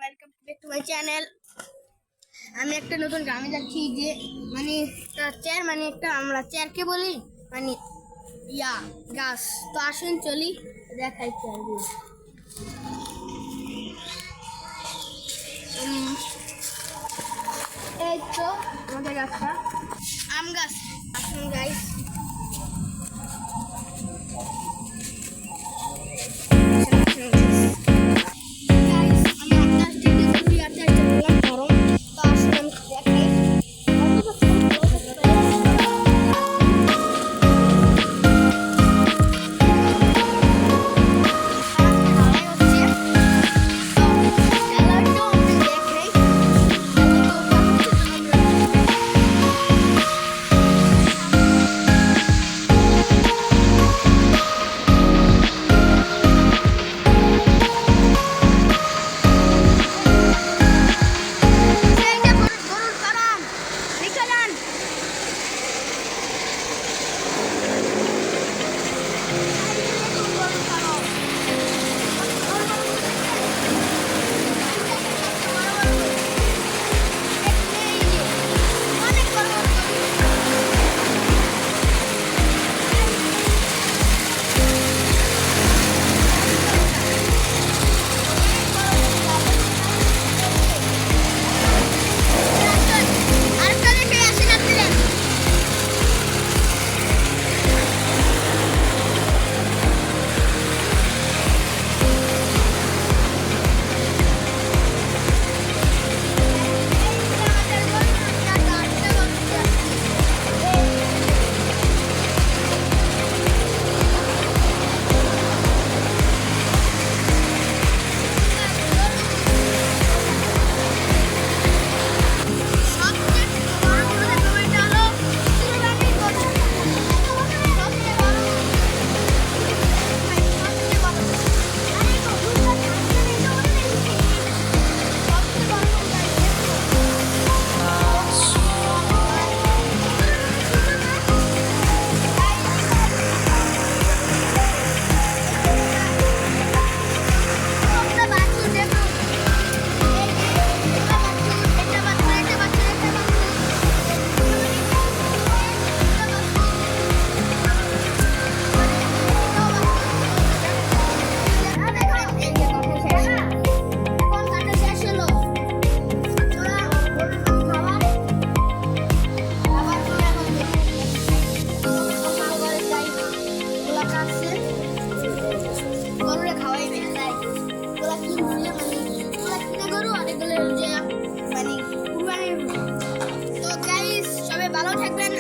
Welcome back to my channel. আমি একটা নতুন গ্রামে যাচ্ছি, যে মানে চেয়ার, মানে একটা আমরা চেয়ারকে বলি, মানে গাছ। তো আসুন চলি, দেখাই চেয়ারগুলো। এই তো আমাদের গাছটা, আম গাছ। আসুন গাইস, ভালো থাকবেন।